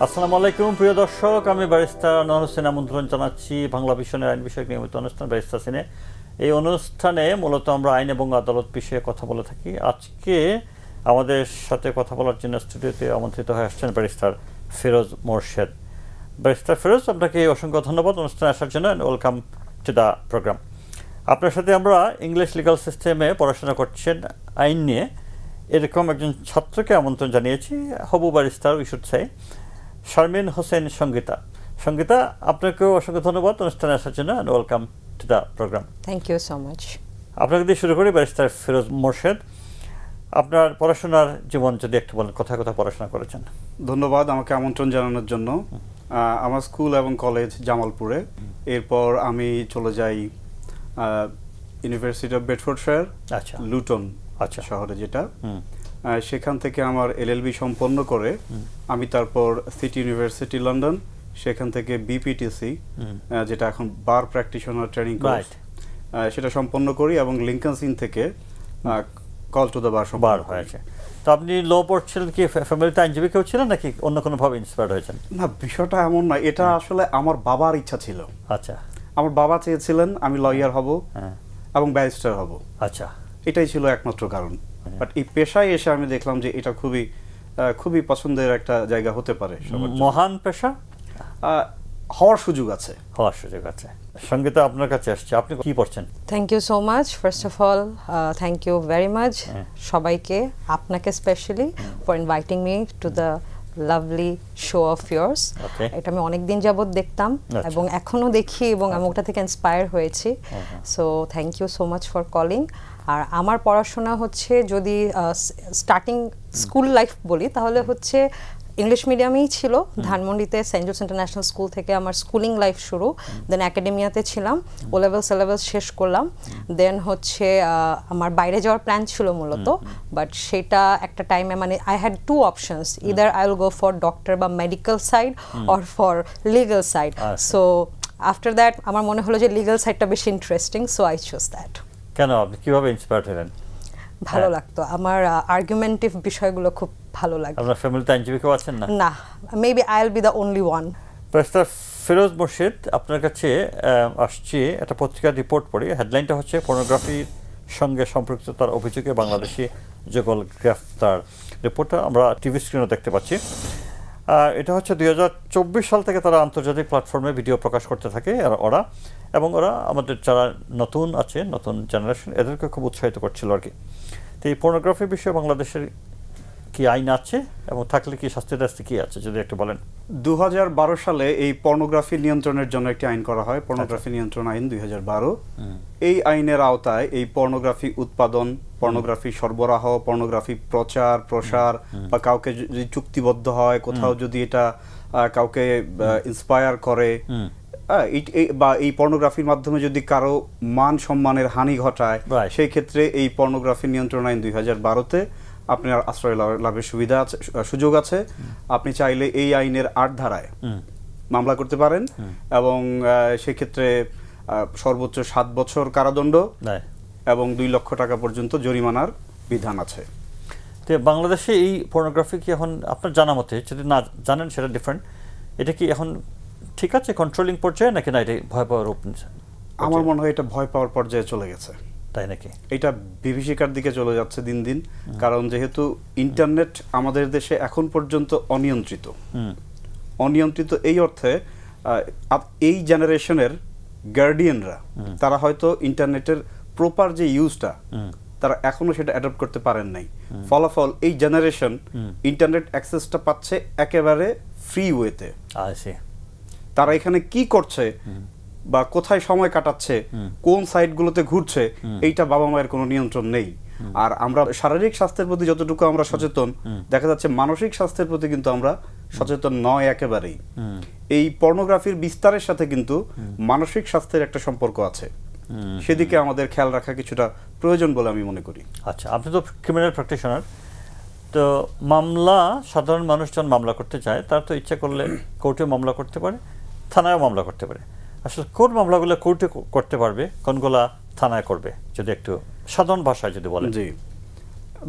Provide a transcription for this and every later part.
আসসালামু আলাইকুম প্রিয় দর্শক, আমি ব্যারিস্টার আনোয়ার হোসেন আমন্ত্রণ জানাচ্ছি বাংলা ভিশনের আইন বিষয়ক নিয়মিত অনুষ্ঠান ব্যারিস্টার সিনে। এই অনুষ্ঠানে মূলত আমরা আইন এবং আদালত বিষয়ে কথা বলে থাকি। আজকে আমাদের সাথে কথা বলার জন্য স্টুডিওতে আমন্ত্রিত হয়ে আসছেন ব্যারিস্টার ফিরোজ মোরশেদ। ব্যারিস্টার ফিরোজ, আপনাকে অসংখ্য ধন্যবাদ অনুষ্ঠানে আসার জন্য, and welcome to the programme. আপনার সাথে আমরা ইংলিশ লিগাল সিস্টেমে পড়াশোনা করছেন আইন নিয়ে, এরকম একজন ছাত্রকে আমন্ত্রণ জানিয়েছি, হবু barrister we should say, Sharmin Hossain Sangeeta. Sangeeta, আপনাকেও অসংখ্য ধন্যবাদ অনুষ্ঠানে আসার জন্য, and welcome to the programme. Thank you so much. আপনাকে দিয়ে শুরু করি ব্যারিস্টার ফিরোজ মোরশেদ, আপনার পড়াশোনার জীবন যদি একটু বলেন, কোথায় কোথায় পড়াশোনা করেছেন? ধন্যবাদ আমাকে আমন্ত্রণ জানানোর জন্য। আমার স্কুল এবং কলেজ জামালপুরে, এরপর আমি চলে যাই ইউনিভার্সিটি অফ বেডফোর্ডশায়ার, আচ্ছা, লুটন শহরে, যেটা সেখান থেকে আমার এলএলবি সম্পন্ন করে আমি তারপর সিটি ইউনিভার্সিটি লন্ডন, সেখান থেকে বিপিটিসি যেটা এখন বার প্র্যাকটিশনার ট্রেনিং কোর্স, সেটা সম্পন্ন করি এবং লিংকন ইন থেকে কল টু দ্য বার হয়েছে। তো আপনি ল পড়ছিলেন কি ফ্যামিলিতে আইনজীবী কেউ ছিলেন নাকি অন্য কোনো ভাবে ইন্সপায়ার্ড হয়েছেন? না, বিষয়টা এমন না, এটা আসলে আমার বাবার ইচ্ছা ছিল। আচ্ছা, আমার বাবা চেয়েছিলেন আমি লয়ার হব এবং ব্যারিস্টার হব। আচ্ছা, এটাই ছিল একমাত্র কারণ। বাট এই পেশায় এসে আমি দেখলাম যে এটা খুবই পছন্দের একটা জায়গা হতে পারে। মহান পেশা, হওয়ার সুযোগ আছে। সঙ্গীতা, আপনার কাছে আসছে, আপনি কি পড়ছেন? Thank you so much. First of all thank you very much সবাইকে, আপনাকে specially for inviting me to the lovely show of years. এটা আমি অনেকদিন যাবত দেখতাম এবং এখনো দেখি এবং আমি ওটা থেকে ইন্সপায়ার হয়েছি। So thank you so much for calling. আর আমার পড়াশোনা হচ্ছে, যদি স্টার্টিং স্কুল লাইফ বলি তাহলে হচ্ছে ইংলিশ মিডিয়ামেই ছিল। ধানমন্ডিতে সেন্ট জোসেফ ইন্টারন্যাশনাল স্কুল থেকে আমার স্কুলিং লাইফ শুরু। দেন একাডেমিয়াতে ছিলাম, ও লেভেল সিলেবাস শেষ করলাম। দেন হচ্ছে আমার বাইরে যাওয়ার প্ল্যান ছিল মূলত, বাট সেটা একটা টাইমে মানে I had two options, either I will go for doctor বা medical side or for legal side. So after that আমার মনে হলো যে লিগাল সাইডটা বেশি interesting, so I choose that. কেন, আপনি কিভাবে ইন্সপায়ার্ড হলেন? ভালো লাগতো, আমার আর্গুমেন্টিভ বিষয়গুলো খুব ভালো লাগে। আপনার ফ্যামিলিতে আইনজীবী কেউ আছেন না? না, maybe I will be the only one. Barrister Firoz Morshed, আপনার কাছে আসছে একটা পত্রিকার রিপোর্ট পড়ে। হেডলাইনটা হচ্ছে পর্নোগ্রাফির সঙ্গে সম্পৃক্ততার অভিযোগে বাংলাদেশি যুগল গ্রেফতার। রিপোর্টটা আমরা টিভি স্ক্রিনে দেখতে পাচ্ছি। এটা হচ্ছে 2024 সাল থেকে তারা আন্তর্জাতিক প্ল্যাটফর্মে ভিডিও প্রকাশ করতে থাকে ওরা, এবং ওরা আমাদের যারা নতুন আছে, নতুন জেনারেশন, এদেরকে খুব উৎসাহিত করছিল আর কি। তো এই পর্নোগ্রাফির বিষয়ে বাংলাদেশের কি আইন আছে এবং থাকলে কি শাস্তি কি আছে, যদি একটু বলেন। 2012 সালে এই পর্নোগ্রাফি নিয়ন্ত্রণের জন্য একটি আইন করা হয়, পর্নোগ্রাফি নিয়ন্ত্রণ আইন 2012। এই আইনের আওতায় এই পর্নোগ্রাফি উৎপাদন, পর্নোগ্রাফি সরবরাহ, পর্নোগ্রাফি প্রচার প্রসার, বা কাউকে যদি চুক্তিবদ্ধ হয় কোথাও, যদি এটা কাউকে ইন্সপায়ার করে, বা এই পর্নোগ্রাফির মাধ্যমে যদি কারো মান সম্মানের হানি ঘটায়, সেই ক্ষেত্রে এই পর্নোগ্রাফি নিয়ন্ত্রণ আইন 2012-তে আপনার আশ্রয় লাভের সুযোগ আছে। আপনি চাইলে এই আইনের 8 ধারায় মামলা করতে পারেন, এবং সেক্ষেত্রে সর্বোচ্চ 7 বছর কারাদণ্ড এবং 2 লক্ষ টাকা পর্যন্ত জরিমানার বিধান আছে। তো বাংলাদেশে এই পর্নোগ্রাফি কি এখন, আপনার জানা মতে, যদি না জানেন সেটা ডিফারেন্ট, এটা কি এখন ঠিক আছে, কন্ট্রোলিং পর্যায়ে নাকি না এটা ভয় পাওয়ার রূপ নিচ্ছে? আমার মনে হয় এটা ভয় পাওয়ার পর্যায়ে চলে গেছে। তাই নাকি? এটা বিভীষিকার দিকে চলে যাচ্ছে দিন দিন, কারণ যেহেতু ইন্টারনেট আমাদের দেশে এখন পর্যন্ত অনিয়ন্ত্রিত এই অর্থে এই জেনারেশনের গার্ডিয়ানরা তারা হয়তো ইন্টারনেটের প্রপার যে ইউজটা তারা এখনো সেটা অ্যাডপ্ট করতে পারেন নাই। ফলাফল এই জেনারেশন ইন্টারনেট অ্যাক্সেসটা পাচ্ছে একেবারে ফ্রি ওয়েতে। তারা এখানে কি করছে বা কোথায় সময় কাটাচ্ছে, কোন সাইটগুলোতে ঘুরছে, এইটা বাবা মায়ের কোনো নিয়ন্ত্রণ নেই। আর আমরা শারীরিক স্বাস্থ্যের প্রতি যতটুকু আমরা সচেতন, দেখা যাচ্ছে মানসিক স্বাস্থ্যের প্রতি কিন্তু আমরা সচেতন নয় একেবারেই। এই পর্নোগ্রাফির বিস্তারের সাথে কিন্তু মানসিক স্বাস্থ্যের একটা সম্পর্ক আছে, সেদিকে আমাদের খেয়াল রাখা কিছুটা প্রয়োজন বলে আমি মনে করি। আচ্ছা, আপনি তো ক্রিমিনাল প্র্যাকটিশনার, তো মামলা, সাধারণ মানুষজন মামলা করতে চায়, তার তো ইচ্ছা করলে কোর্টে মামলা করতে পারে, থানায়ও মামলা করতে পারে। আসলে কোন মামলাগুলো কোর্টে করতে পারবে, কোনগুলা থানায় করবে, যদি একটু সাধারণ ভাষায় যদি বলেন। জি,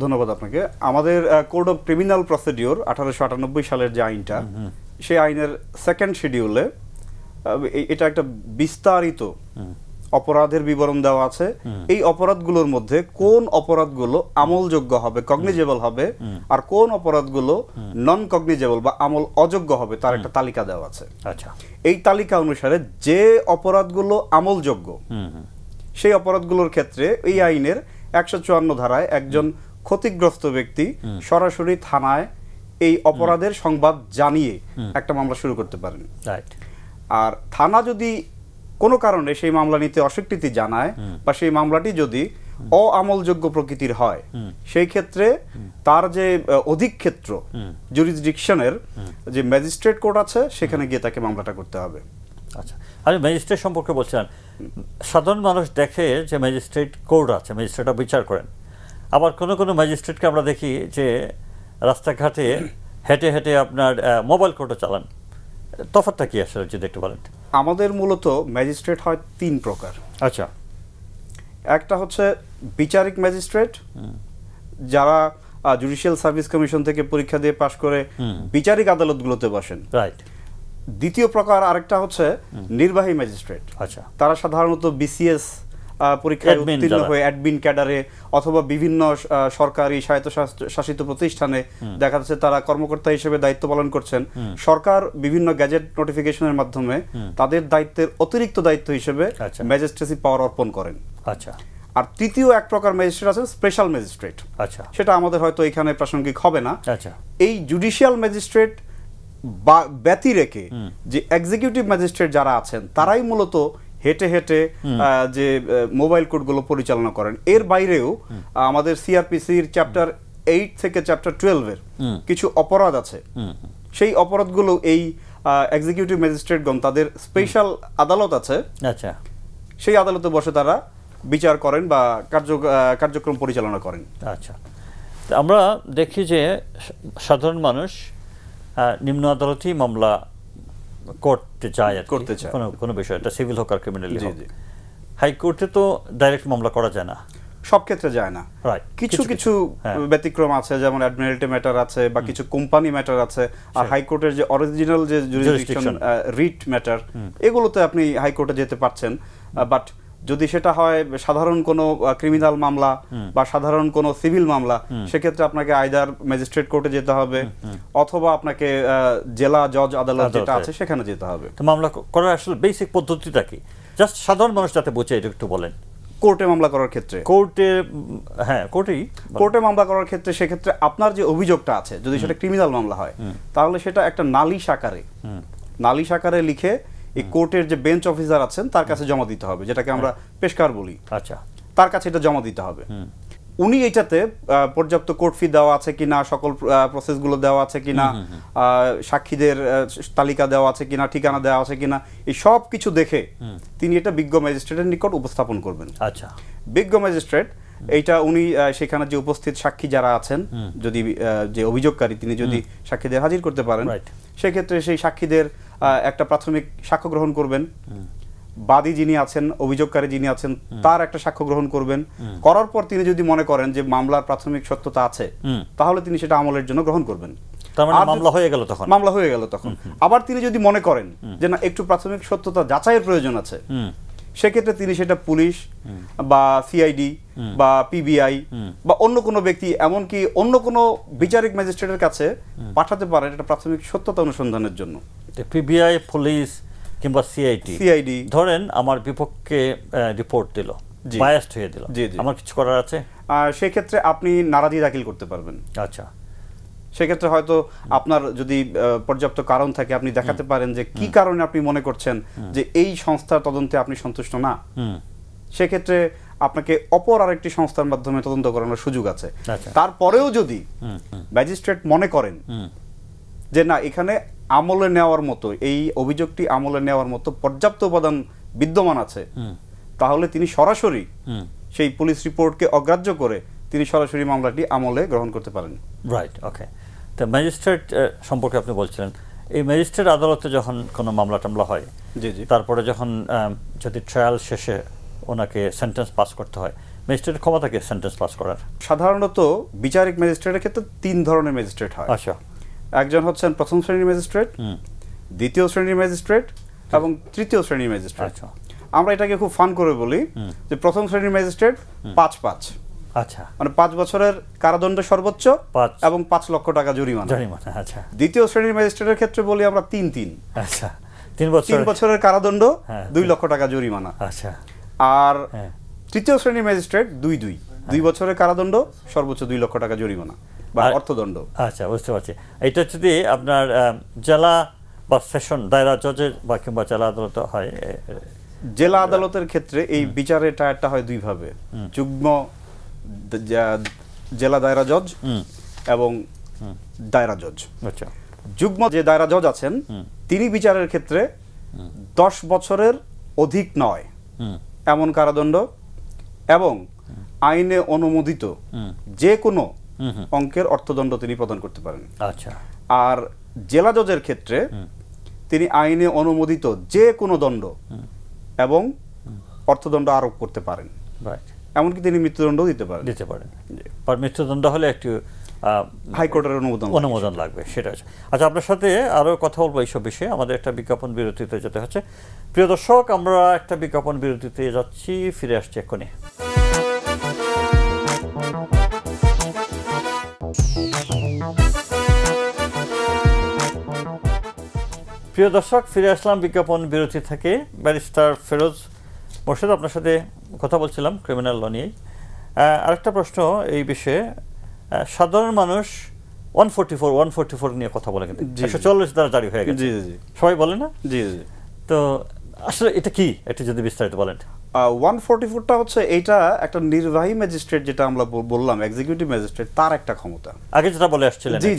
ধন্যবাদ আপনাকে। আমাদের কোড অফ ক্রিমিনাল প্রসিডিওর 1898 সালের যে আইনটা, সেই আইনের সেকেন্ড শিডিউলে এটা একটা বিস্তারিত অপরাধের বিবরণ দেওয়া আছে। এই অপরাধগুলোর মধ্যে কোন অপরাধগুলো আমলযোগ্য হবে, কগনিজেবল হবে, আর কোন অপরাধগুলো নন কগনিজেবল বা আমল অযোগ্য হবে তার একটা তালিকা দেওয়া আছে। আচ্ছা, এই তালিকা অনুসারে যে অপরাধগুলো আমলযোগ্য সেই অপরাধগুলোর ক্ষেত্রে এই আইনের 154 ধারায় একজন ক্ষতিগ্রস্ত ব্যক্তি সরাসরি থানায় এই অপরাধের সংবাদ জানিয়ে একটা মামলা শুরু করতে পারেন। আর থানা যদি কোনো কারণে সেই মামলা নিতে অস্বীকৃতি জানায় বা সেই মামলাটি যদি অআমলযোগ্য প্রকৃতির হয়, সেই ক্ষেত্রে তার যে অধিক্ষেত্র জুরিসডিকশনের যে ম্যাজিস্ট্রেট কোর্ট আছে সেখানে গিয়ে তাকে মামলাটা করতে হবে। আচ্ছা, আমি ম্যাজিস্ট্রেট সম্পর্কে বলছিলাম, সাধারণ মানুষ দেখে যে ম্যাজিস্ট্রেট কোর্ট আছে, ম্যাজিস্ট্রেটরা বিচার করেন। আবার কোনো ম্যাজিস্ট্রেটকে আমরা দেখি যে রাস্তাঘাটে হেঁটে হেঁটে আপনার মোবাইল কোর্টও চালান। তফাৎটা কি আসলে যদি একটু বলেন? আমাদের মূলত ম্যাজিস্ট্রেট হয় 3 প্রকার। আচ্ছা, একটা হচ্ছে বিচারিক ম্যাজিস্ট্রেট, যারা জুডিশিয়াল সার্ভিস কমিশন থেকে পরীক্ষা দিয়ে পাশ করে বিচারিক আদালতগুলোতে বসেন। রাইট। দ্বিতীয় প্রকার আরেকটা হচ্ছে নির্বাহী ম্যাজিস্ট্রেট। আচ্ছা, তারা সাধারণত বিসিএস পরীক্ষায় উত্তীর্ণ হয়ে অ্যাডমিন ক্যাডারে অথবা বিভিন্ন সরকারি স্বায়ত্তশাসিত প্রতিষ্ঠানে দেখা যাচ্ছে তারা কর্মকর্তা হিসেবে দায়িত্ব পালন করছেন। সরকার বিভিন্ন গ্যাজেট নোটিফিকেশনের মাধ্যমে তাদের দায়িত্বের অতিরিক্ত দায়িত্ব হিসেবে ম্যাজিস্ট্রেসি পাওয়ার অর্পণ করেন। আচ্ছা। আর তৃতীয় এক প্রকার ম্যাজিস্ট্রেট আছেন স্পেশাল ম্যাজিস্ট্রেট। আচ্ছা, সেটা আমাদের হয়তো এখানে প্রাসঙ্গিক হবে না। আচ্ছা, এই জুডিশিয়াল ম্যাজিস্ট্রেট ব্যতি রেখে যে এক্সিকিউটিভ ম্যাজিস্ট্রেট যারা আছেন তারাই মূলত হেঁটে হেঁটে যে মোবাইল কোর্টগুলো পরিচালনা করেন। এর বাইরেও আমাদের সিআরপিসির চ্যাপ্টার 8 থেকে চ্যাপ্টার 12 এর কিছু অপরাধ আছে। সেই অপরাধগুলো এই এক্সিকিউটিভ ম্যাজিস্ট্রেটগণ তাদের স্পেশাল আদালত আছে। আচ্ছা, সেই আদালতে বসে তারা বিচার করেন বা কার্যক্রম পরিচালনা করেন। আচ্ছা, আমরা দেখি যে সাধারণ মানুষ নিম্ন আদালতেই মামলা করতে চায়, কোনো বিষয়, এটা সিভিল হোক আর ক্রিমিনাল হোক। হাইকোর্টে তো ডাইরেক্ট মামলা করা যায় না, সব ক্ষেত্রে যায় না। কিছু কিছু ব্যতিক্রম আছে, যেমন অ্যাডমিরালটি ম্যাটার আছে বা কিছু কোম্পানি ম্যাটার আছে। আর হাইকোর্টের যে অরিজিনাল যে জুরিসডিকশন রিট ম্যাটার, এগুলোতে আপনি হাইকোর্টে যেতে পারছেন। বাট যদি সেটা হয় সাধারণ কোনো ক্রিমিনাল মামলা বা সাধারণ কোনো সিভিল মামলা, সেক্ষেত্রে আপনাকে আইদার ম্যাজিস্ট্রেট কোর্টে যেতে হবে অথবা আপনাকে জেলা জজ আদালত যেটা আছে সেখানে যেতে হবে। তো মামলা করার আসলে বেসিক পদ্ধতিটা কি, জাস্ট সাধারণ মানুষ যাতে বোঝে এটা একটু বলেন। কোর্টে মামলা করার ক্ষেত্রে কোর্টে মামলা করার ক্ষেত্রে সেক্ষেত্রে আপনার যে অভিযোগটা আছে, যদি সেটা ক্রিমিনাল মামলা হয় তাহলে সেটা একটা নালিশ আকারে লিখে এই কোর্টের যে বেঞ্চ অফিসার আছেন তার কাছে জমা দিতে হবে, যেটাকে আমরা পেশকার বলি। আচ্ছা, তার কাছে এটা জমা দিতে হবে। উনি এটাতে পর্যাপ্ত কোর্ট ফি দেওয়া আছে কিনা, সকল প্রসেসগুলো দেওয়া আছে কিনা, সাক্ষীদের তালিকা দেওয়া আছে কিনা, ঠিকানা দেওয়া আছে কিনা, এই সব কিছু দেখে তিনি এটা বিজ্ঞ ম্যাজিস্ট্রেটের নিকট উপস্থাপন করবেন। আচ্ছা, বিজ্ঞ ম্যাজিস্ট্রেট এইটা উনি সেখানে যে উপস্থিত সাক্ষী যারা আছেন, যদি যে অভিযোগকারী তিনি যদি সাক্ষীদের হাজির করতে পারেন, সেক্ষেত্রে সেই সাক্ষীদের একটা প্রাথমিক সাক্ষ্য গ্রহণ করবেন। বাদী যিনি আছেন, অভিযোগকারী যিনি আছেন, তার একটা সাক্ষ্য গ্রহণ করবেন। করার পর তিনি যদি মনে করেন যে মামলার প্রাথমিক সত্যতা আছে, তাহলে তিনি সেটা আমলের জন্য গ্রহণ করবেন। মামলা হয়ে গেল তখন। আবার তিনি যদি মনে করেন যে না, একটু প্রাথমিক সত্যতা যাচাইয়ের প্রয়োজন আছে, সেক্ষেত্রে তিনি সেটা পুলিশ বা সিআইডি বা পিবিআই বা অন্য কোনো ব্যক্তি, এমনকি অন্য কোনো বিচারিক ম্যাজিস্ট্রেটের কাছে পাঠাতে পারেন এটা প্রাথমিক সত্যতা অনুসন্ধানের জন্য। পিবিআই, পুলিশ কিংবা সিআইডি ধরেন আমার বিপক্ষে রিপোর্ট দিল, বায়াসড হয়ে দিল, আমার কিছু করার আছে? সেক্ষেত্রে আপনি নারাজি দাখিল করতে পারবেন। আচ্ছা, সেক্ষেত্রে হয়তো আপনার যদি পর্যাপ্ত কারণ থাকে, আপনি দেখাতে পারেন যে কি কারণে আপনি মনে করছেন যে এই সংস্থার তদন্তে আপনি সন্তুষ্ট না, সেক্ষেত্রে আপনাকে অপর আরেকটি সংস্থার মাধ্যমে তদন্ত করানোর সুযোগ আছে। তারপরেও যদি ম্যাজিস্ট্রেট মনে করেন যে না, এখানে আমলে নেওয়ার মতো, এই অভিযোগটি আমলে নেওয়ার মতো পর্যাপ্ত উপাদান বিদ্যমান আছে, তাহলে তিনি সরাসরি সেই পুলিশ রিপোর্টকে অগ্রাহ্য করে তিনি সরাসরি মামলাটি আমলে গ্রহণ করতে পারেন। রাইট, ওকে। তো ম্যাজিস্ট্রেট সম্পর্কে আপনি বলছিলেন, এই ম্যাজিস্ট্রেট আদালতে যখন কোনো মামলা টামলা হয়, তারপরে যখন যদি ট্রায়াল শেষে ওনাকে সেন্টেন্স পাস করতে হয়, ম্যাজিস্ট্রেটের ক্ষমতা কি সেন্টেন্স পাস করার? সাধারণত বিচারিক ম্যাজিস্ট্রেটের ক্ষেত্রে 3 ধরনের ম্যাজিস্ট্রেট হয়। আচ্ছা, একজন হচ্ছেন প্রথম শ্রেণীর ম্যাজিস্ট্রেট, দ্বিতীয় শ্রেণীর ম্যাজিস্ট্রেট এবং তৃতীয় শ্রেণীর ম্যাজিস্ট্রেট। আচ্ছা, আমরা এটাকে খুব ফান করে বলি যে প্রথম শ্রেণীর ম্যাজিস্ট্রেট 5-5, আচ্ছা, মানে 5 বছরের কারাদণ্ড সর্বোচ্চ 5 এবং 5 লক্ষ টাকা জরিমানা। আচ্ছা। দ্বিতীয় শ্রেণীর ম্যাজিস্ট্রেটের ক্ষেত্রে বলি আমরা 3-3, আচ্ছা, 3 বছরের কারাদণ্ড, হ্যাঁ, 2 লক্ষ টাকা জরিমানা। আচ্ছা। আর হ্যাঁ, তৃতীয় শ্রেণীর ম্যাজিস্ট্রেট 2 বছরের কারাদণ্ড, সর্বোচ্চ 2 লক্ষ টাকা জরিমানা বা অর্থদণ্ড। আচ্ছা, বুঝতে পারছি। এটা যদি আপনার জেলা বা সেশন দায়রা জজের বা কিংবা জেলা আদালত হয়, জেলা আদালতের ক্ষেত্রে এই বিচারের টায়ারটা হয় 2 ভাবে, যুগ্ম জেলা দায়রা জজ এবং দায়রা জজ। আচ্ছা, যুগ্ম যে দায়রা জজ আছেন তিনি বিচারের ক্ষেত্রে 10 বছরের অধিক নয় এমন কারাদণ্ড এবং আইনে অনুমোদিত যে কোনো অঙ্কের অর্থদণ্ড তিনি প্রদান করতে পারেন। আচ্ছা। আর জেলা জজের ক্ষেত্রে তিনি আইনে অনুমোদিত যে কোনো দণ্ড এবং অর্থদণ্ড আরোপ করতে পারেন, এমনকি তিনি মৃত্যুদণ্ডও দিতে পারেন। আর মৃত্যুদণ্ড হলে একটু হাইকোর্টের অনুমোদন লাগবে, সেটা আছে। আচ্ছা, আপনার সাথে আরও কথা বলবো এইসব বিষয়ে। আমাদের একটা বিজ্ঞাপন বিরতিতে যেতে হচ্ছে। প্রিয় দর্শক, আমরা একটা বিজ্ঞাপন বিরতিতে যাচ্ছি, ফিরে আসছি এক্ষুনি। প্রিয় দর্শক, ফিরে আসলাম বিজ্ঞাপন বিরতি থেকে। ব্যারিস্টার ফেরোজ মোর্শেদ, আপনার সাথে কথা বলছিলাম ক্রিমিনাল ল নিয়ে। আরেকটা প্রশ্ন এই বিষয়ে, সাধারণ মানুষ 144 নিয়ে কথা বলে, কিন্তু 144 দ্বারা জারি হয়ে গেছে, সবাই বলে না? জি। তো আসলে এটা কি, একটু যদি বিস্তারিত বলেন। 144টা হচ্ছে এইটা একটা নির্বাহী ম্যাজিস্ট্রেট, যেটা আমরা বললাম এক্সিকিউটিভ ম্যাজিস্ট্রেট, তার একটা ক্ষমতা, আগে যেটা বলে আসছিলেন। জি।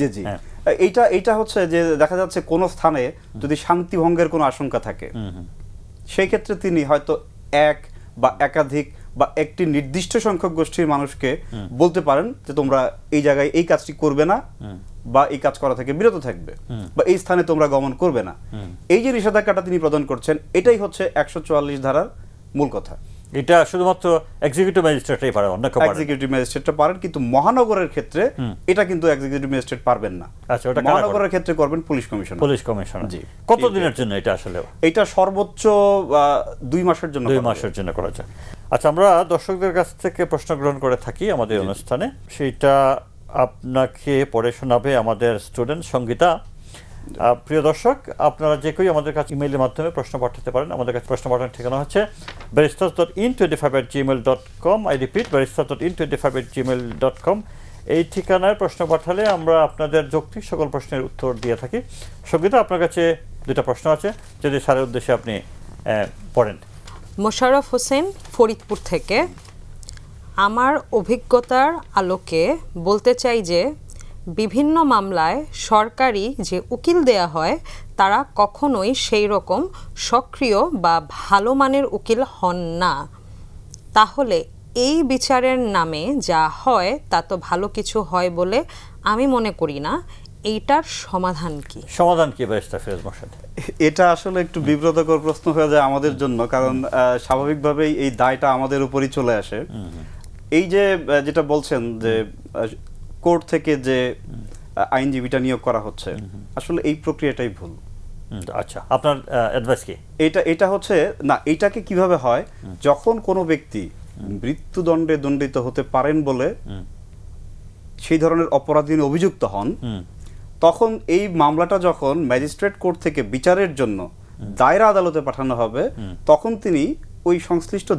এইটা হচ্ছে যে দেখা যাচ্ছে কোন স্থানে যদি শান্তি ভঙ্গের কোনো আশঙ্কা থাকে, সেই ক্ষেত্রে তিনি হয়তো এক বা একাধিক বা একটি নির্দিষ্ট সংখ্যক গোষ্ঠীর মানুষকে বলতে পারেন যে তোমরা এই জায়গায় এই কাজটি করবে না, বা এই কাজ করা থেকে বিরত থাকবে, বা এই স্থানে তোমরা গমন করবে না। এই যে নিষেধাজ্ঞাটা তিনি প্রদান করছেন, এটাই হচ্ছে 144 ধারার মূল কথা। এটা শুধুমাত্র এক্সিকিউটিভ ম্যাজিস্ট্রেটই পারে, অন্য কেউ পারে না। এক্সিকিউটিভ ম্যাজিস্ট্রেটটা পারেন, কিন্তু মহানগরের ক্ষেত্রে এটা কিন্তু এক্সিকিউটিভ ম্যাজিস্ট্রেট পারবেন না। আচ্ছা, ওটা মহানগরের ক্ষেত্রে করবেন পুলিশ কমিশনার। জি। কতদিনের জন্য এটা আসলে? এটা সর্বোচ্চ 2 মাসের জন্য। 2 মাসের জন্য করা যায়। আচ্ছা, আমরা দর্শকদের কাছ থেকে প্রশ্ন গ্রহণ করে থাকি আমাদের অনুষ্ঠানে, সেইটা আপনাকে পড়ে শোনাবে আমাদের স্টুডেন্ট সঙ্গীতা। প্রিয় দর্শক, আপনারা যে কেউ আমাদের কাছে ইমেইলের মাধ্যমে প্রশ্ন পাঠাতে পারেন। আমাদের কাছে প্রশ্ন পাঠানোর ঠিকানা হচ্ছে barristers.in25@gmail.com। I repeat, barristers.in25@gmail.com। এই ঠিকানায় প্রশ্ন পাঠালে আমরা আপনাদের যৌক্তিক সকল প্রশ্নের উত্তর দিয়ে থাকি। সঙ্গীতা, আপনার কাছে 2টা প্রশ্ন আছে, যদি স্যারের উদ্দেশ্যে আপনি পড়েন। মোশাররফ হোসেন, ফরিদপুর থেকে। আমার অভিজ্ঞতার আলোকে বলতে চাই যে বিভিন্ন মামলায় সরকারি যে উকিল দেয়া হয় তারা কখনোই সেই রকম সক্রিয় বা ভালো মানের উকিল হন না। তাহলে এই বিচারের নামে যা হয় তা তো ভালো কিছু হয় বলে আমি মনে করি না। এইটার সমাধান কি? ব্যারিস্টার ফিরোজ মোর্শেদ? এটা আসলে একটু বিব্রতকর প্রশ্ন হয়ে যায় আমাদের জন্য, কারণ স্বাভাবিকভাবেই এই দায়টা আমাদের উপরই চলে আসে। এই যে যেটা বলছেন যে কোর্ট থেকে যে আইনজীবীটা নিয়োগ করা হচ্ছে, আসলে এই প্রক্রিয়াটাই ভুল। আচ্ছা, আপনার অ্যাডভাইস কি? এটা হচ্ছে না, এইটাকে কিভাবে হয়, যখন কোনো ব্যক্তি মৃত্যুদণ্ডে দণ্ডিত হতে পারেন বলে সেই ধরনের অপরাধী অভিযুক্ত হন, তখন এই মামলাটা যখন ম্যাজিস্ট্রেট কোর্ট থেকে বিচারের জন্য দায়রা আদালতে পাঠানো হবে, তখন তিনি ওই সংশ্লিষ্ট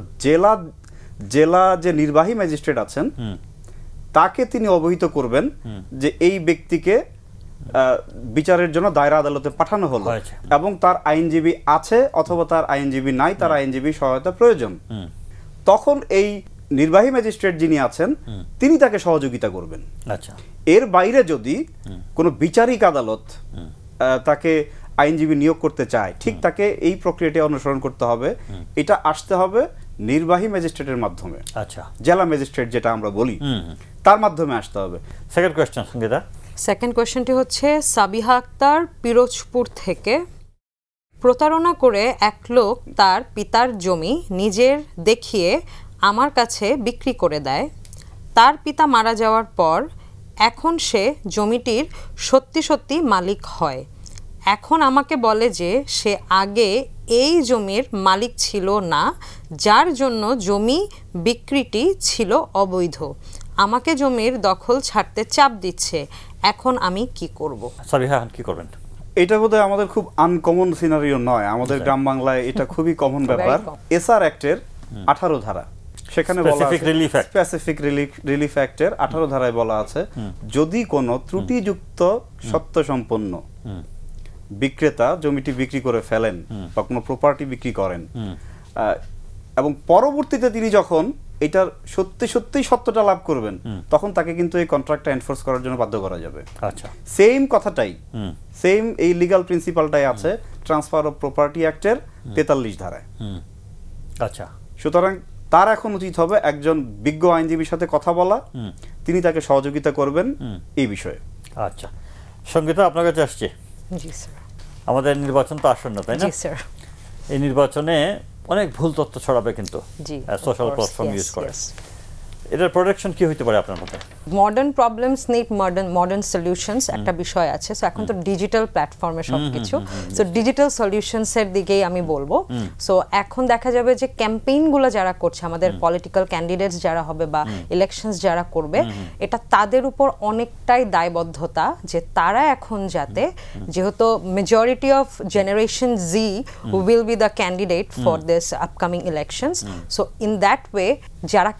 জেলা যে নির্বাহী ম্যাজিস্ট্রেট আছেন তাকে তিনি অবহিত করবেন যে এই ব্যক্তিকে বিচারের জন্য দায়রা আদালতে পাঠানো হলো এবং তার আইনজীবী আছে অথবা তার আইনজীবী নাই, তার আইনজীবী সহায়তা প্রয়োজন। তখন এই নির্বাহী ম্যাজিস্ট্রেট যিনি আছেন তিনি তাকে সহযোগিতা করবেন। আচ্ছা, এর বাইরে যদি কোনো বিচারিক আদালত তাকে আইনজীবী নিয়োগ করতে চায়, ঠিক তাকে এই প্রক্রিয়াটি অনুসরণ করতে হবে। এটা আসতে হবে নির্বাহী ম্যাজিস্ট্রেটের মাধ্যমে। আচ্ছা, জেলা ম্যাজিস্ট্রেট যেটা আমরা বলি, তার মাধ্যমে আসতে হবে। Second question Sangeeta. সেকেন্ড কোয়েশ্চেনটি হচ্ছে সাবিহা আক্তার, পিরোজপুর থেকে। প্রতারণা করে এক লোক তার পিতার জমি নিজের দেখিয়ে আমার কাছে বিক্রি করে দেয়। তার পিতা মারা যাওয়ার পর এখন সে জমিটির সত্যি সত্যি মালিক হয়। এখন আমাকে বলে যে সে আগে এই জমির মালিক ছিল না, যার জন্য জমি বিক্রিটি ছিল অবৈধ। আমাকে জমির দখল ছাড়তে চাপ দিচ্ছে। এখন আমি কি করব? সাবিহা কি করবেন? এটা বোধহয় আমাদের খুব আনকমন সিনারিও নয়, আমাদের গ্রাম বাংলায় এটা খুবই কমন ব্যাপার। এসআর অ্যাক্টের 18 ধারা, সেখানে বলা আছে স্পেসিফিক রিলিফ অ্যাক্টের 18 ধারায় বলা আছে যদি কোনো ত্রুটিযুক্ত সত্য সম্পন্ন বিক্রেতা জমিটি বিক্রি করে ফেলেন বা কোনো প্রপার্টি বিক্রি করেন এবং পরবর্তীতে তিনি যখন এটার সত্যি সত্যি সত্যটা লাভ করবেন, তখন তাকে কিন্তু এই কন্ট্রাক্টটা এনফোর্স করার জন্য বাধ্য করা যাবে। আচ্ছা, সেম কথাটাই, সেম এই লিগ্যাল প্রিন্সিপালটাই আছে ট্রান্সফার অফ প্রপার্টি অ্যাক্টের 43 ধারায়। আচ্ছা, সুতরাং তার এখন উচিত হবে একজন বিজ্ঞ আইনজীবীর সাথে কথা বলা, তিনি তাকে সহযোগিতা করবেন এই বিষয়ে। আচ্ছা, সঙ্গীতা আপনার কাছে আসছে। জি স্যার। আমাদের নির্বাচন তো আসন্ন, তাই না? জি স্যার। এই নির্বাচনে অনেক ভুল তথ্য ছড়াবে কিন্তু সোশ্যাল প্ল্যাটফর্ম ইউজ করে। এটার প্রোটেকশন কি হইতে পারে আপনার মতে? Modern problems need modern solutions একটা বিষয় আছে। সো এখন তো ডিজিটাল প্ল্যাটফর্মে সবকিছু, সো ডিজিটাল সলিউশনস এর দিকেই আমি বলবো। সো এখন দেখা যাবে যে ক্যাম্পেইনগুলো যারা করছে, আমাদের পলিটিক্যাল ক্যান্ডিডেটস যারা হবে বা ইলেকশনস যারা করবে, এটা তাদের উপর অনেকটাই দায়বদ্ধতা যে তারা এখন যাতে, যেহেতু majority of generation G will be the candidate for this upcoming elections, so in that way যারা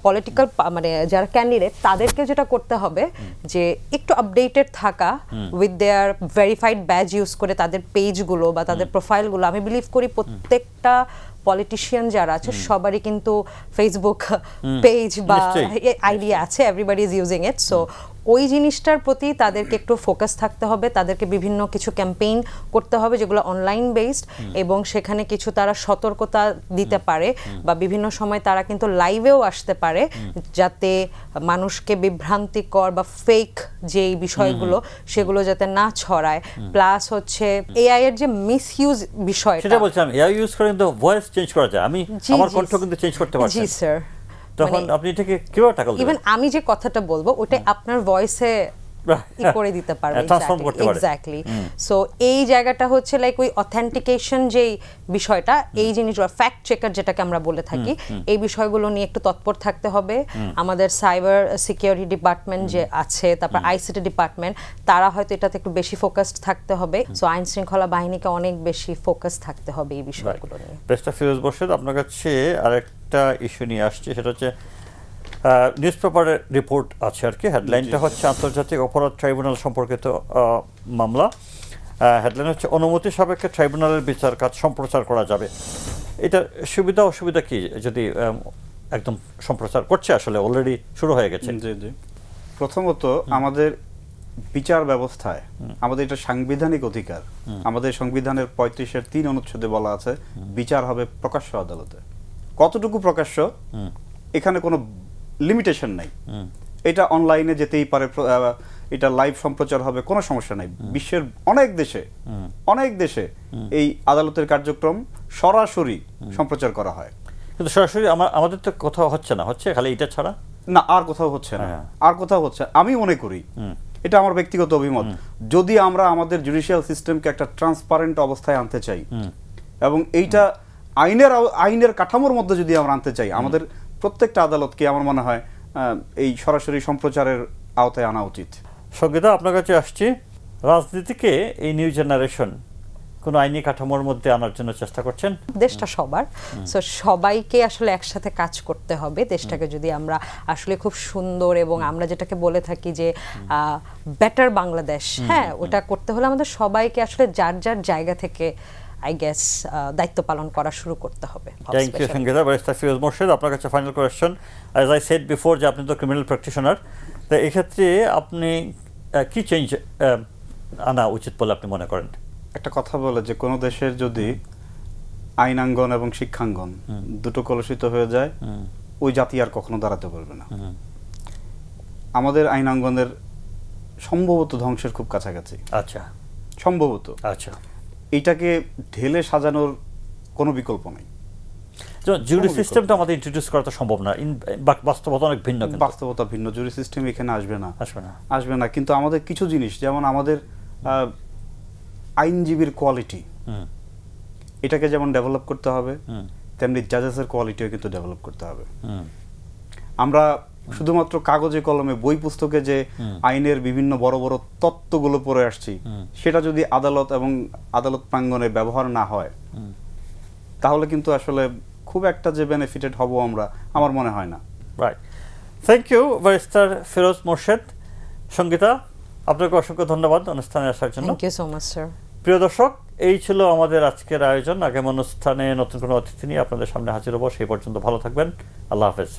পলিটিক্যাল মানে যারা ক্যান্ডিডেট তাদেরকে যেটা করতে হবে যে একটু আপডেটেড থাকা with their verified badge use করে তাদের পেজগুলো বা তাদের প্রোফাইলগুলো। আমি বিলিভ করি প্রত্যেকটা পলিটিশিয়ান যারা আছে সবারই কিন্তু ফেসবুক পেজ বা আইডিয়া আছে, everybody is using it. So ওই জিনিসটার প্রতি তাদেরকে একটু ফোকাস থাকতে হবে, তাদেরকে বিভিন্ন কিছু ক্যাম্পেইন করতে হবে যেগুলো অনলাইন বেসড, এবং সেখানে কিছু তারা সতর্কতা দিতে পারে বা বিভিন্ন সময় তারা কিন্তু লাইভেও আসতে পারে যাতে মানুষকে বিভ্রান্তিকর বা ফেক যে বিষয়গুলো সেগুলো যাতে না ছড়ায়। প্লাস হচ্ছে এআই এর যে মিসইউজ বিষয়টা, সেটা বলছিলাম, এআই ইউজ করে কিন্তু ভয়েস চেঞ্জ করা যায়। আমি আমার কণ্ঠ কিন্তু চেঞ্জ করতে পারছি। জি স্যার। তখন আপনি এটাকে কিভাবে ট্যাকল দিবেন? ইভেন আমি যে কথাটা বলবো ওটা আপনার ভয়েসে করে দিতে পারবে, এক্স্যাক্টলি। সো এই জায়গাটা হচ্ছে লাইক ওই অথেন্টিকেশন যেই বিষয়টা, এই জিনিসগুলো ফ্যাক্ট চেকার যেটাকে আমরা বলে থাকি, এই বিষয়গুলো নিয়ে একটু তৎপর থাকতে হবে। আমাদের সাইবার সিকিউরিটি ডিপার্টমেন্ট যে আছে, তারপর আইসিটি ডিপার্টমেন্ট, তারা হয়তো এটাতে একটু বেশি ফোকাসড থাকতে হবে। সো আইন শৃঙ্খলা বাহিনীকে অনেক বেশি ফোকাস থাকতে হবে এই বিষয়গুলো নিয়ে। ব্যারিস্টার ফিরোজ মোর্শেদ, আপনার কাছে আরেকটা ইস্যু নিয়ে আসছে, সেটা হচ্ছে নিউজ পেপারের রিপোর্ট আছে আর কি। হেডলাইনটা হচ্ছে আন্তর্জাতিক অপরাধ ট্রাইব্যুনাল সম্পর্কিত মামলা। হেডলাইন হচ্ছে অনুমতি সাপেক্ষে ট্রাইব্যুনালের বিচার কাজ সম্প্রচার করা যাবে। এটার সুবিধা অসুবিধা কি যদি একদম সম্প্রচার করছে? আসলে অলরেডি শুরু হয়ে গেছে। প্রথমত আমাদের বিচার ব্যবস্থায় আমাদের এটা সাংবিধানিক অধিকার। আমাদের সংবিধানের 35-3 অনুচ্ছেদে বলা আছে বিচার হবে প্রকাশ্য আদালতে। কতটুকু প্রকাশ্য, এখানে কোনো লিমিটেশন নাই। এটা অনলাইনে যেতেই পারে, এটা লাইভ সম্প্রচার হবে, কোনো সমস্যা নাই। বিশ্বের অনেক দেশে এই আদালতের কার্যক্রম সরাসরি সম্প্রচার করা হয়। কিন্তু সরাসরি আমাদের তো কোথাও হচ্ছে না, হচ্ছে খালি এটা ছাড়া না, আর কোথাও হচ্ছে না, আর কোথাও হচ্ছে। আমি মনে করি, এটা আমার ব্যক্তিগত অভিমত, যদি আমরা আমাদের জুডিশিয়াল সিস্টেমকে একটা ট্রান্সপারেন্ট অবস্থায় আনতে চাই এবং এইটা আইনের কাঠামোর মধ্যে যদি আমরা আনতে চাই, আমাদের প্রত্যেকটা আদালতকে আমার মনে হয় এই সরাসরি সম্প্রচারের আওতায় আনা উচিত। সঙ্গীতা, আপনার কাছে আসছি। রাজনীতিকে এই নিউ জেনারেশন কোন আইনি কাঠামোর মধ্যে আনার জন্য চেষ্টা করছেন? দেশটা সবার, সো সবাইকে আসলে একসাথে কাজ করতে হবে দেশটাকে যদি আমরা আসলে খুব সুন্দর এবং আমরা যেটাকে বলে থাকি যে বেটার বাংলাদেশ, হ্যাঁ, ওটা করতে হলে আমাদের সবাইকে আসলে যার যার জায়গা থেকে আই গেস দায়িত্ব পালন করা শুরু করতে হবে। Thank you Sangeeta. Barrister Firoz Morshed, আপনার কাছে final question. As I said before যে আপনি তো ক্রিমিনাল প্র্যাকটিশনার, তো এক্ষেত্রে আপনি কি চেঞ্জ আনা উচিত বলে আপনি মনে করেন? একটা কথা বলে যে কোনো দেশের যদি আইনাঙ্গন এবং শিক্ষাঙ্গন দুটো কলুষিত হয়ে যায়, ওই জাতি আর কখনো দাঁড়াতে পারবে না। আমাদের আইনাঙ্গনের সম্ভবত ধ্বংসের খুব কাছাকাছি। আচ্ছা, সম্ভবত। আচ্ছা, এইটাকে ঢেলে সাজানোর কোনো বিকল্প নেই। জুরি সিস্টেমটা আমাদের ইন্ট্রোডিউস করা তো সম্ভব না, বাস্তবতা অনেক ভিন্ন, বাস্তবতা ভিন্ন, জুরি সিস্টেম এখানে আসবে না। কিন্তু আমাদের কিছু জিনিস, যেমন আমাদের আইনজীবীর কোয়ালিটি, এটাকে যেমন ডেভেলপ করতে হবে, তেমনি জাজেসের কোয়ালিটিও কিন্তু ডেভেলপ করতে হবে। আমরা শুধুমাত্র কাগজে কলমে বই পুস্তকে যে আইনের বিভিন্ন বড় বড় তত্ত্বগুলো পড়ে আসছি, সেটা যদি আদালত এবং আদালত প্রাঙ্গণে ব্যবহার না হয়, তাহলে কিন্তু আসলে খুব একটা যে বেনিফিটেড হব আমরা, আমার মনে হয় না। Right, thank you barrister Firoz Morshed. Sangeeta, আপনাকে অসংখ্য ধন্যবাদ অনুষ্ঠানে আসার জন্য। Thank you so much sir. প্রিয় দর্শক, এই ছিল আমাদের আজকের আয়োজন। আগামী অনুষ্ঠানে নতুন কোনো অতিথি নিয়ে আপনাদের সামনে হাজির হব। সেই পর্যন্ত ভালো থাকবেন। আল্লাহ হাফেজ।